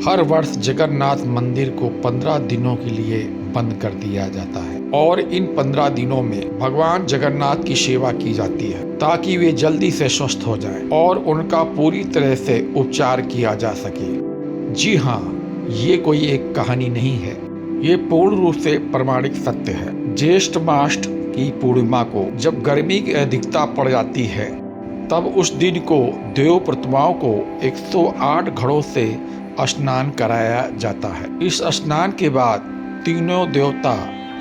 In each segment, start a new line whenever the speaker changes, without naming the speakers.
हर वर्ष जगन्नाथ मंदिर को 15 दिनों के लिए बंद कर दिया जाता है और इन 15 दिनों में भगवान जगन्नाथ की सेवा की जाती है ताकि वे जल्दी से स्वस्थ हो जाएं और उनका पूरी तरह से उपचार किया जा सके। जी हाँ, ये कोई एक कहानी नहीं है, ये पूर्ण रूप से प्रमाणिक सत्य है। ज्येष्ठ मास की पूर्णिमा को जब गर्मी की अधिकता पड़ जाती है तब उस दिन को देव प्रतिमाओं को 108 घड़ों से स्नान कराया जाता है। इस स्नान के बाद तीनों देवता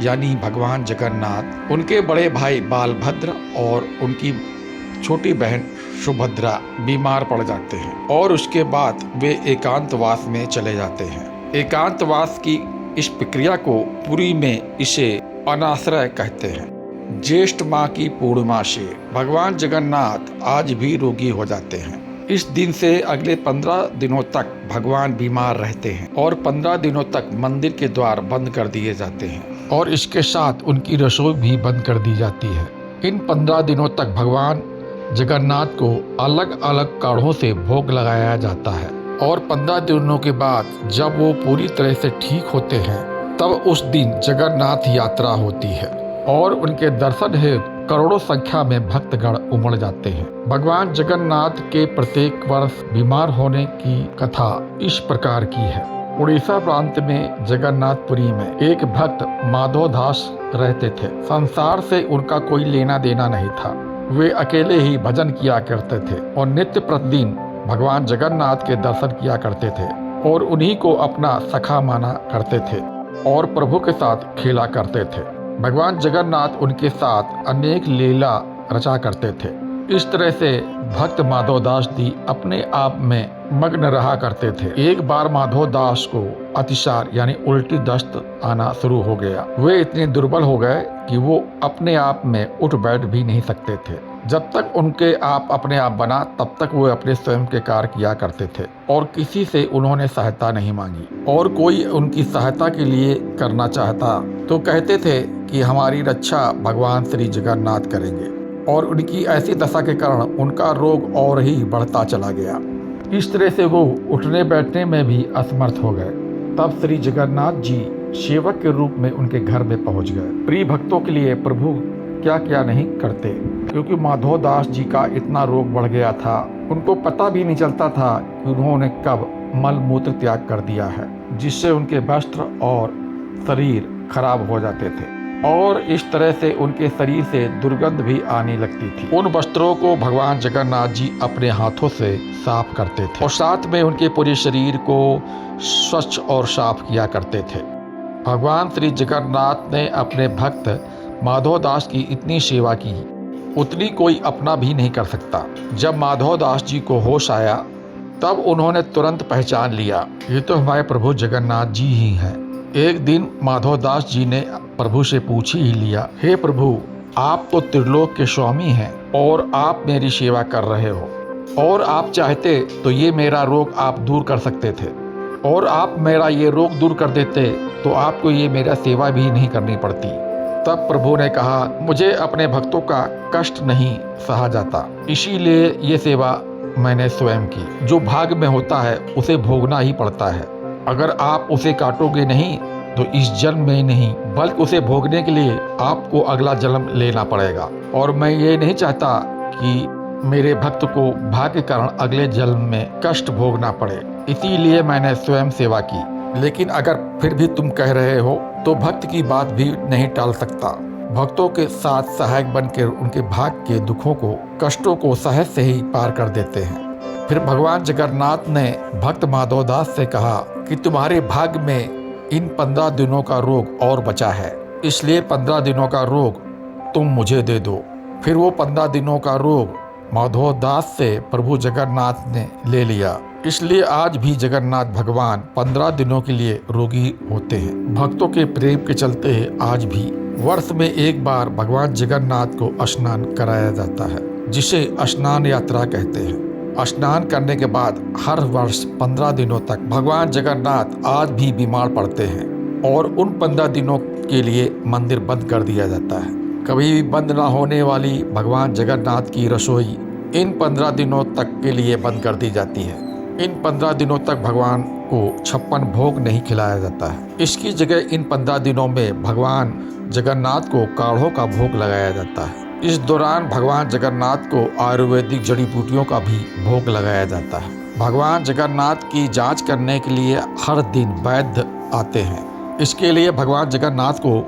यानी भगवान जगन्नाथ, उनके बड़े भाई बालभद्र और उनकी छोटी बहन सुभद्रा बीमार पड़ जाते हैं और उसके बाद वे एकांतवास में चले जाते हैं। एकांतवास की इस प्रक्रिया को पुरी में इसे अनाश्रय कहते हैं। ज्येष्ठ माह की पूर्णिमा से भगवान जगन्नाथ आज भी रोगी हो जाते हैं। इस दिन से अगले 15 दिनों तक भगवान बीमार रहते हैं और 15 दिनों तक मंदिर के द्वार बंद कर दिए जाते हैं और इसके साथ उनकी रसोई भी बंद कर दी जाती है। इन 15 दिनों तक भगवान जगन्नाथ को अलग अलग काढ़ों से भोग लगाया जाता है और 15 दिनों के बाद जब वो पूरी तरह से ठीक होते हैं तब उस दिन जगन्नाथ यात्रा होती है और उनके दर्शन हेतु करोड़ों संख्या में भक्तगण उमड़ जाते हैं। भगवान जगन्नाथ के प्रत्येक वर्ष बीमार होने की कथा इस प्रकार की है। उड़ीसा प्रांत में जगन्नाथपुरी में एक भक्त माधव दास रहते थे। संसार से उनका कोई लेना देना नहीं था। वे अकेले ही भजन किया करते थे और नित्य प्रतिदिन भगवान जगन्नाथ के दर्शन किया करते थे और उन्हीं को अपना सखा माना करते थे और प्रभु के साथ खेला करते थे। भगवान जगन्नाथ उनके साथ अनेक लीला रचा करते थे। इस तरह से भक्त माधव दास जी अपने आप में मग्न रहा करते थे। एक बार माधव दास को अतिसार यानी उल्टी दस्त आना शुरू हो गया। वे इतने दुर्बल हो गए कि वो अपने आप में उठ बैठ भी नहीं सकते थे। जब तक उनके आप अपने आप बना तब तक वो अपने स्वयं के कार्य किया करते थे और किसी से उन्होंने सहायता नहीं मांगी और कोई उनकी सहायता के लिए करना चाहता तो कहते थे कि हमारी रक्षा भगवान श्री जगन्नाथ करेंगे और उनकी ऐसी दशा के कारण उनका रोग और ही बढ़ता चला गया। इस तरह से वो उठने बैठने में भी असमर्थ हो गए। तब श्री जगन्नाथ जी सेवक के रूप में उनके घर में पहुंच गए। प्रिय भक्तों के लिए प्रभु क्या क्या नहीं करते, क्योंकि माधव दास जी का इतना रोग बढ़ गया था, उनको पता भी नहीं चलता था कि उन्होंने कब मल मूत्र त्याग कर दिया है, जिससे उनके वस्त्र और शरीर खराब हो जाते थे और इस तरह से उनके शरीर से दुर्गंध भी आने लगती थी। उन वस्त्रों को भगवान जगन्नाथ जी अपने हाथों से साफ करते थे और साथ में उनके पूरे शरीर को स्वच्छ और साफ किया करते थे। भगवान श्री जगन्नाथ ने अपने भक्त माधव दास की इतनी सेवा की उतनी कोई अपना भी नहीं कर सकता। जब माधव दास जी को होश आया तब उन्होंने तुरंत पहचान लिया, ये तो हमारे प्रभु जगन्नाथ जी ही हैं। एक दिन माधव दास जी ने प्रभु से पूछ ही लिया, हे प्रभु, आप तो त्रिलोक के स्वामी हैं और आप मेरी सेवा कर रहे हो और आप चाहते तो ये मेरा रोग आप दूर कर सकते थे और आप मेरा ये रोग दूर कर देते तो आपको ये मेरा सेवा भी नहीं करनी पड़ती। तब प्रभु ने कहा, मुझे अपने भक्तों का कष्ट नहीं सहा जाता, इसीलिए ये सेवा मैंने स्वयं की। जो भाग्य में होता है उसे भोगना ही पड़ता है। अगर आप उसे काटोगे नहीं तो इस जन्म में नहीं बल्कि उसे भोगने के लिए आपको अगला जन्म लेना पड़ेगा और मैं ये नहीं चाहता कि मेरे भक्त को भाग्य के कारण अगले जन्म में कष्ट भोगना पड़े, इसीलिए मैंने स्वयं सेवा की। लेकिन अगर फिर भी तुम कह रहे हो तो भक्त की बात भी नहीं टाल सकता। भक्तों के साथ सहायक बनकर उनके भाग्य के दुखों को कष्टों को सहज से ही पार कर देते हैं। फिर भगवान जगन्नाथ ने भक्त माधव दास से कहा कि तुम्हारे भाग्य में इन 15 दिनों का रोग और बचा है, इसलिए 15 दिनों का रोग तुम मुझे दे दो। फिर वो 15 दिनों का रोग माधव दास से प्रभु जगन्नाथ ने ले लिया। इसलिए आज भी जगन्नाथ भगवान 15 दिनों के लिए रोगी होते हैं। भक्तों के प्रेम के चलते आज भी वर्ष में एक बार भगवान जगन्नाथ को स्नान कराया जाता है, जिसे स्नान यात्रा कहते हैं। स्नान करने के बाद हर वर्ष 15 दिनों तक भगवान जगन्नाथ आज भी बीमार पड़ते हैं और उन 15 दिनों के लिए मंदिर बंद कर दिया जाता है। कभी भी बंद ना होने वाली भगवान जगन्नाथ की रसोई इन 15 दिनों तक के लिए बंद कर दी जाती है। इन 15 दिनों तक भगवान को 56 भोग नहीं खिलाया जाता है। इसकी जगह इन 15 दिनों में भगवान जगन्नाथ को काढ़ों का भोग लगाया जाता है। इस दौरान भगवान जगन्नाथ को आयुर्वेदिक जड़ी बूटियों का भी भोग लगाया जाता है। भगवान जगन्नाथ की जांच करने के लिए हर दिन वैद्य आते हैं। इसके लिए भगवान जगन्नाथ को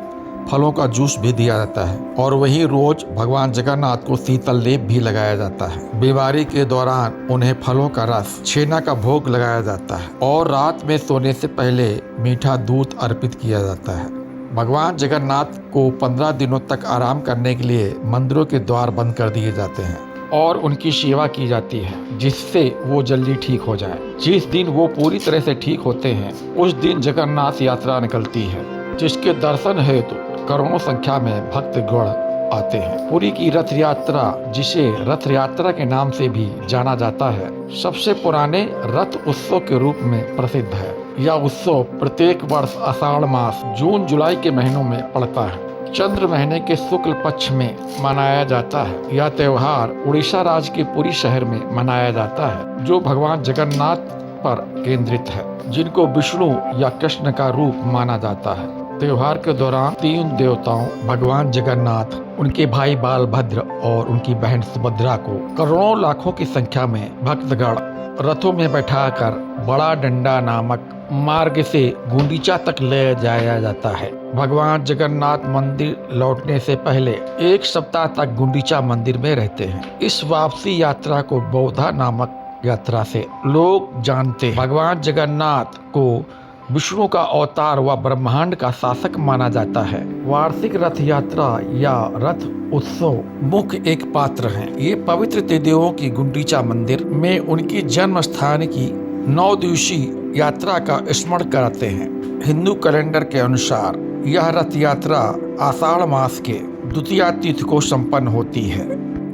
फलों का जूस भी दिया जाता है और वहीं रोज भगवान जगन्नाथ को शीतल लेप भी लगाया जाता है। बीमारी के दौरान उन्हें फलों का रस, छेना का भोग लगाया जाता है और रात में सोने से पहले मीठा दूध अर्पित किया जाता है। भगवान जगन्नाथ को 15 दिनों तक आराम करने के लिए मंदिरों के द्वार बंद कर दिए जाते हैं और उनकी सेवा की जाती है, जिससे वो जल्दी ठीक हो जाए। जिस दिन वो पूरी तरह से ठीक होते हैं उस दिन जगन्नाथ यात्रा निकलती है, जिसके दर्शन हेतु करोड़ों संख्या में भक्तगण आते हैं। पुरी की रथ यात्रा, जिसे रथ यात्रा के नाम से भी जाना जाता है, सबसे पुराने रथ उत्सव के रूप में प्रसिद्ध है। यह उत्सव प्रत्येक वर्ष आषाढ़ मास जून जुलाई के महीनों में पड़ता है। चंद्र महीने के शुक्ल पक्ष में मनाया जाता है। यह त्योहार उड़ीसा राज्य के पुरी शहर में मनाया जाता है, जो भगवान जगन्नाथ पर केंद्रित है, जिनको विष्णु या कृष्ण का रूप माना जाता है। त्योहार के दौरान 3 देवताओं भगवान जगन्नाथ, उनके भाई बालभद्र और उनकी बहन सुभद्रा को करोड़ों लाखों की संख्या में भक्तगण रथों में बैठाकर बड़ा डंडा नामक मार्ग से गुंडीचा तक ले जाया जाता है। भगवान जगन्नाथ मंदिर लौटने से पहले 1 सप्ताह तक गुंडीचा मंदिर में रहते हैं। इस वापसी यात्रा को बौद्धा नामक यात्रा से लोग जानते हैं। भगवान जगन्नाथ को विष्णु का अवतार व ब्रह्मांड का शासक माना जाता है। वार्षिक रथ यात्रा या रथ उत्सव मुख्य एक पात्र हैं। ये पवित्र त्रिदेवों की गुंडीचा मंदिर में उनकी जन्म स्थान की 9 दिवसीय यात्रा का स्मरण कराते हैं। हिंदू कैलेंडर के अनुसार यह रथ यात्रा आषाढ़ मास के द्वितीया तिथि को संपन्न होती है।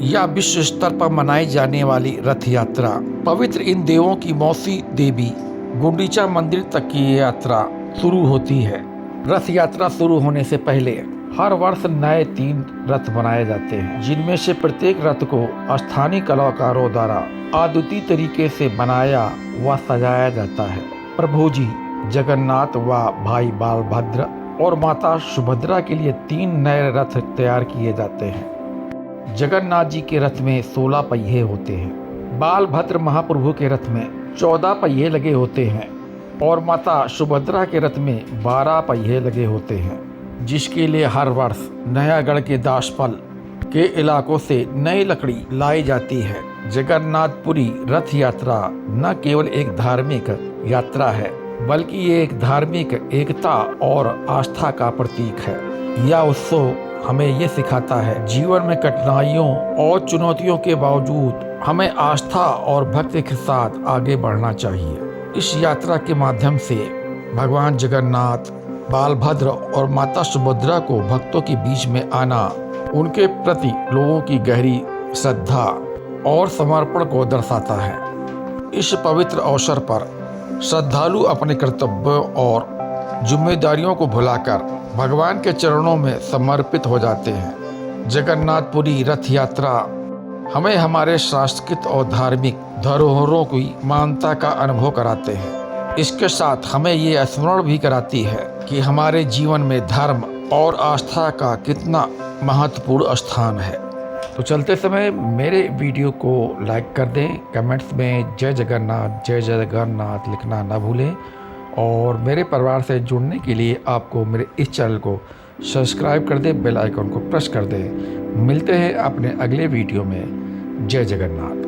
यह विश्व स्तर पर मनाई जाने वाली रथ यात्रा पवित्र इन देवों की मौसी देवी गुंडीचा मंदिर तक की यात्रा शुरू होती है। रथ यात्रा शुरू होने से पहले हर वर्ष नए 3 रथ बनाए जाते हैं, जिनमें से प्रत्येक रथ को स्थानीय कलाकारों द्वारा अद्वितीय तरीके से बनाया व सजाया जाता है। प्रभु जी जगन्नाथ व भाई बालभद्र और माता सुभद्रा के लिए 3 नए रथ तैयार किए जाते हैं। जगन्नाथ जी के रथ में 16 पहिए होते हैं। बालभद्र महाप्रभु के रथ में 14 पहिए लगे होते हैं और माता सुभद्रा के रथ में 12 पहिए लगे होते हैं, जिसके लिए हर वर्ष नयागढ़ के दासपल के इलाकों से नई लकड़ी लाई जाती है। जगन्नाथपुरी रथ यात्रा न केवल एक धार्मिक यात्रा है, बल्कि ये एक धार्मिक एकता और आस्था का प्रतीक है। यह उत्सव हमें ये सिखाता है, जीवन में कठिनाइयों और चुनौतियों के बावजूद हमें आस्था और भक्ति के साथ आगे बढ़ना चाहिए। इस यात्रा के माध्यम से भगवान जगन्नाथ, बालभद्र और माता सुभद्रा को भक्तों के बीच में आना उनके प्रति लोगों की गहरी श्रद्धा और समर्पण को दर्शाता है। इस पवित्र अवसर पर श्रद्धालु अपने कर्तव्यों और जिम्मेदारियों को भुलाकर भगवान के चरणों में समर्पित हो जाते हैं। जगन्नाथपुरी रथ यात्रा हमें हमारे सांस्कृतिक और धार्मिक धरोहरों की महानता का अनुभव कराते हैं। इसके साथ हमें ये स्मरण भी कराती है कि हमारे जीवन में धर्म और आस्था का कितना महत्वपूर्ण स्थान है। तो चलते समय मेरे वीडियो को लाइक कर दें, कमेंट्स में जय जगन्नाथ लिखना ना भूलें और मेरे परिवार से जुड़ने के लिए आपको मेरे इस चैनल को सब्सक्राइब कर दें, बेल आइकन को प्रेस कर दें। मिलते हैं अपने अगले वीडियो में। जय जगन्नाथ।